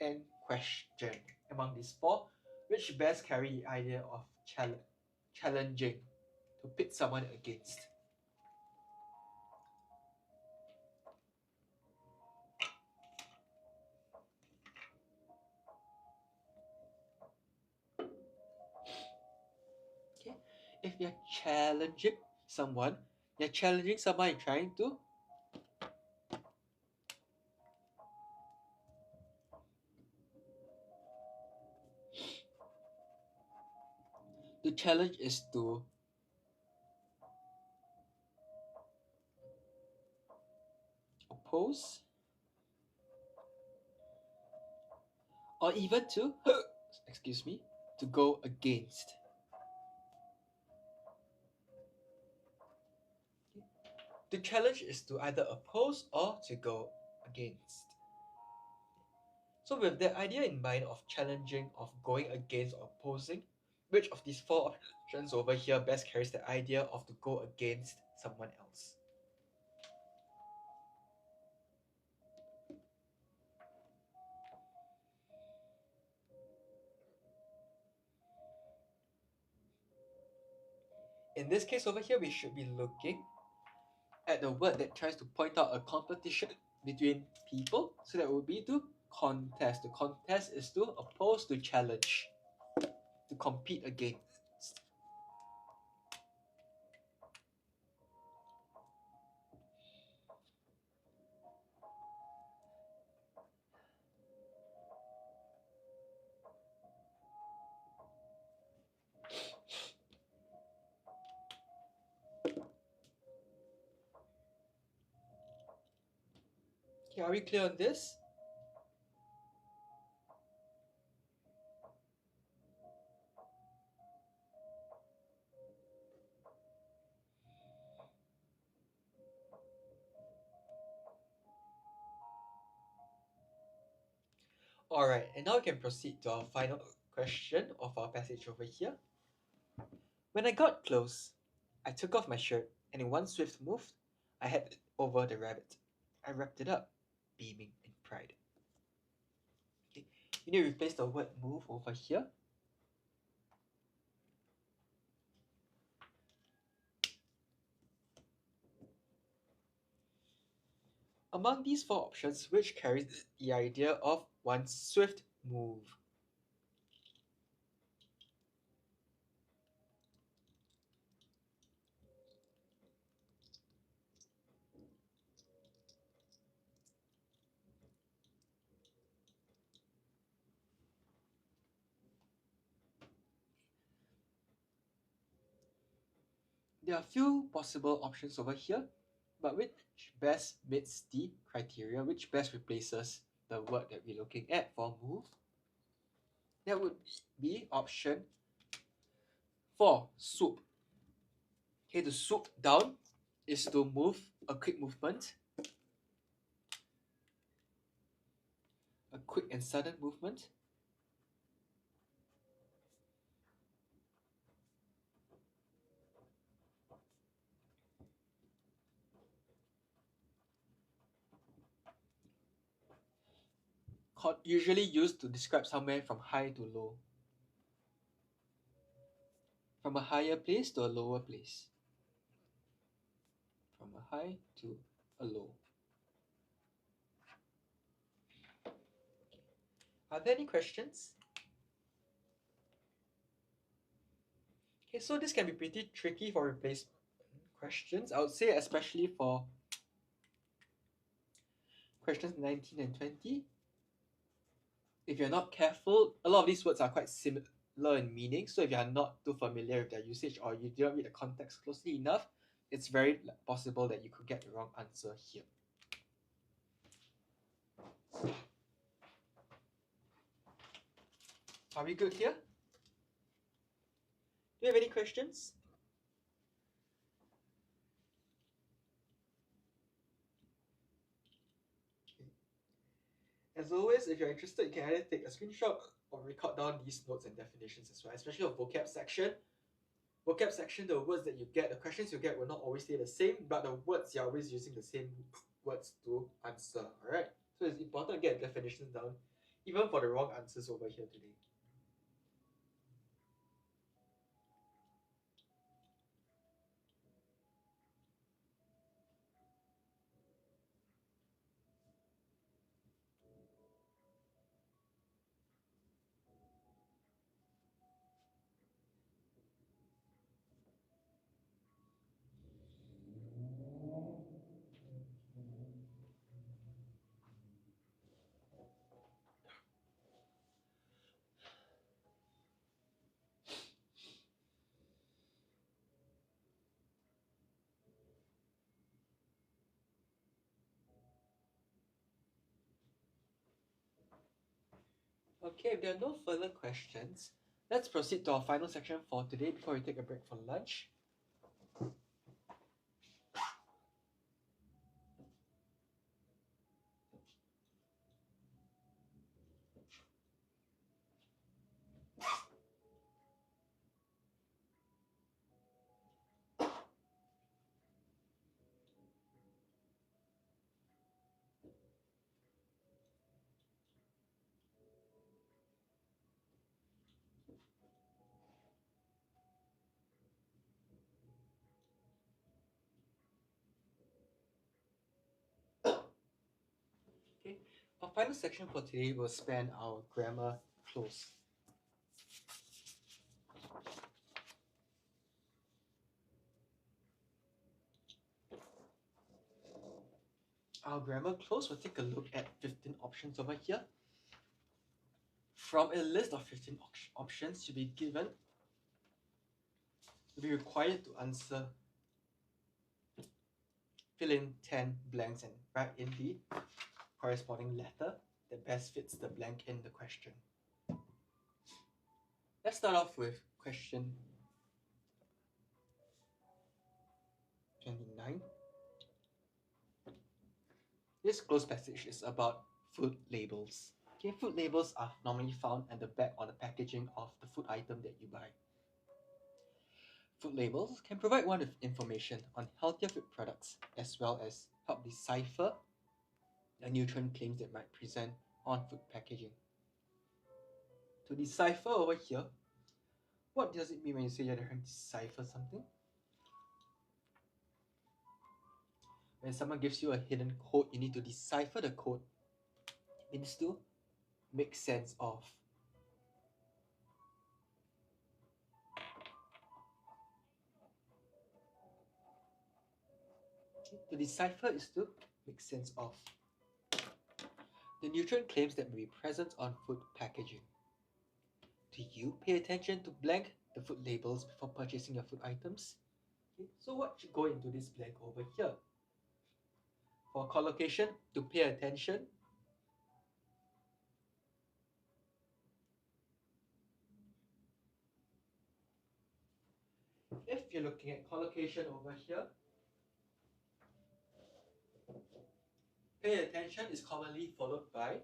and question. Among these four, which best carry the idea of challenging, to pit someone against? Okay, if you're challenging someone, you're trying to challenge is to oppose, or even to excuse me, to go against. To challenge is to either oppose or to go against. So with the idea in mind of challenging, of going against or opposing, which of these four options over here best carries the idea of to go against someone else? In this case over here, we should be looking at the word that tries to point out a competition between people. So that would be to contest. To contest is to oppose, to challenge, to compete against. Okay, are we clear on this? Alright, and now we can proceed to our final question of our passage over here. When I got close, I took off my shirt, and in one swift move, I had it over the rabbit. I wrapped it up, beaming in pride. Okay, you need to replace the word move over here. Among these four options, which carries the idea of one swift move? There are few possible options over here, but which best meets the criteria, which best replaces the word that we're looking at for move? That would be option 4, swoop. Okay, to swoop down is to move, a quick movement, a quick and sudden movement. Usually used to describe somewhere from high to low. From a higher place to a lower place. From a high to a low. Are there any questions? Okay, so this can be pretty tricky for replacement questions. I would say especially for questions 19 and 20. If you're not careful, a lot of these words are quite similar in meaning. So if you're not too familiar with their usage or you didn't read the context closely enough, it's very possible that you could get the wrong answer here. Are we good here? Do you have any questions? As always, if you're interested, you can either take a screenshot or record down these notes and definitions as well, especially for vocab section. Vocab section, the words that you get, the questions you get will not always stay the same, but the words you're always using the same words to answer, alright? So it's important to get definitions down, even for the wrong answers over here today. Okay, if there are no further questions, let's proceed to our final section for today before we take a break for lunch. final section for today will span our grammar close. Our grammar close will take a look at 15 options over here. From a list of 15 options, you'll be required to answer, fill in 10 blanks and write in the corresponding letter that best fits the blank in the question. Let's start off with question 29. This closed passage is about food labels. Okay, food labels are normally found at the back on the packaging of the food item that you buy. Food labels can provide one with information on healthier food products as well as help decipher the nutrient claims that might present on food packaging. To decipher over here, what does it mean when you say you're trying to decipher something? When someone gives you a hidden code, you need to decipher the code. It means to make sense of. To decipher is to make sense of the nutrient claims that may be present on food packaging. Do you pay attention to blank the food labels before purchasing your food items? Okay, so what should go into this blank over here? For collocation, to pay attention. If you're looking at collocation over here, pay attention is commonly followed by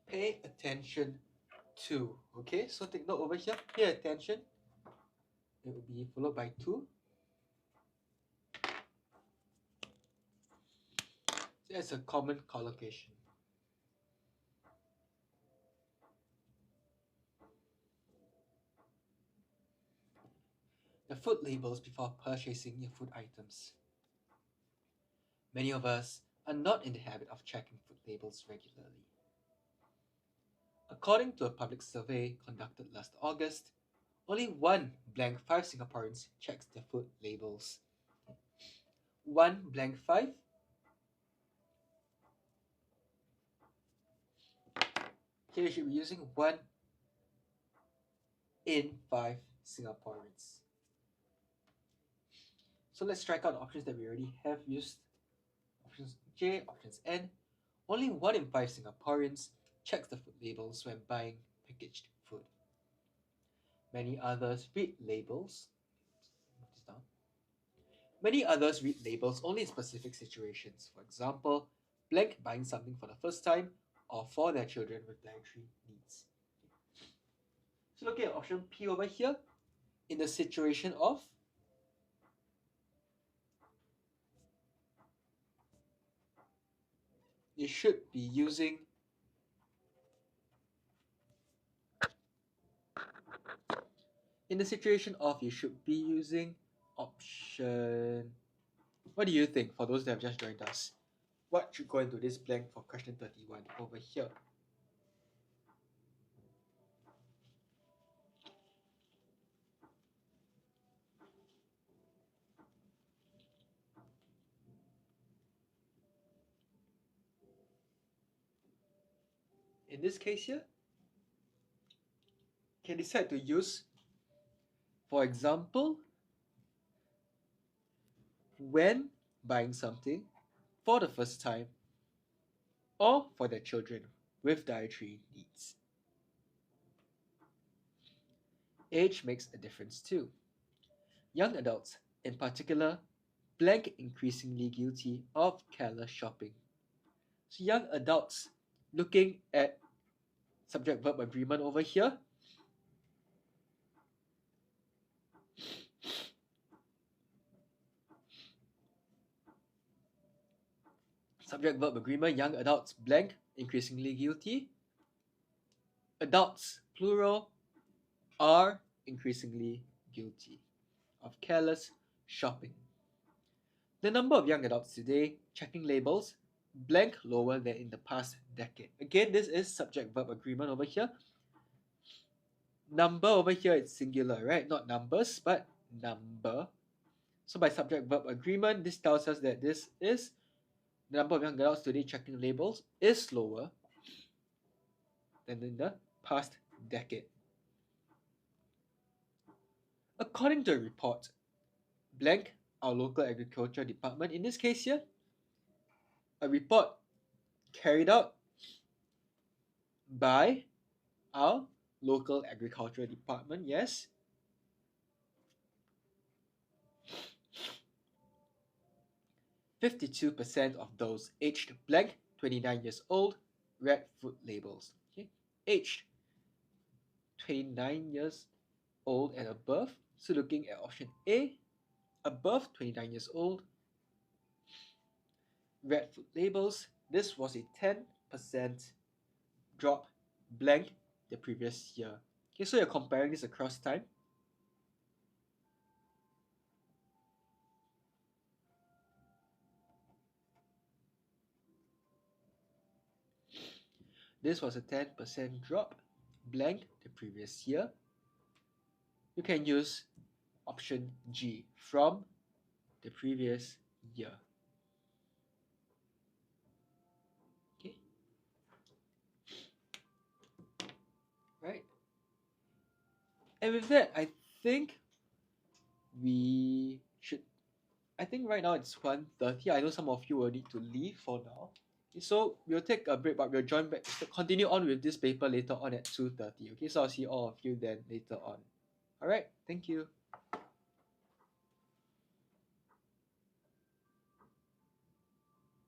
pay attention to. Okay, so take note over here, pay attention. It will be followed by to. So that's a common collocation. The food labels before purchasing your food items. Many of us are not in the habit of checking food labels regularly. According to a public survey conducted last August, only 1 blank 5 Singaporeans checks their food labels. 1 blank 5. Here you should be using 1 in 5 Singaporeans. So let's strike out the options that we already have used. Options J, options N. Only 1 in 5 Singaporeans checks the food labels when buying packaged food. Many others read labels. Many others read labels only in specific situations. For example, blank buying something for the first time or for their children with dietary needs. So looking at option P over here, in the situation of you should be using option. What do you think for those that have just joined us? What should go into this blank for question 31 over here? In this case here, can decide to use, for example, when buying something for the first time or for their children with dietary needs. Age makes a difference too. Young adults, in particular, blank increasingly guilty of careless shopping. So young adults, looking at subject-verb agreement over here, subject-verb agreement, young adults, blank, increasingly guilty. Adults, plural, are increasingly guilty of careless shopping. The number of young adults today checking labels blank lower than in the past decade. Again, this is subject-verb agreement over here. Number over here it's singular, right? Not numbers, but number. So by subject-verb agreement, this tells us that this is the number of young adults today checking labels is lower than in the past decade. According to a report, blank our local agriculture department, in this case here, a report carried out by our local agriculture department, yes. 52% of those aged blank 29 years old read food labels. Okay, aged 29 years old and above. So looking at option A, above 29 years old, read food labels. This was a 10% drop blank the previous year. Okay, so you're comparing this across time. This was a 10% drop blank the previous year. You can use option G, from the previous year. Okay. Right. And with that, I think we should. I think right now it's 1:30. I know some of you will need to leave for now. So we'll take a break, but we'll join back, continue on with this paper later on at 2:30. Okay, so I'll see all of you then later on. All right, thank you.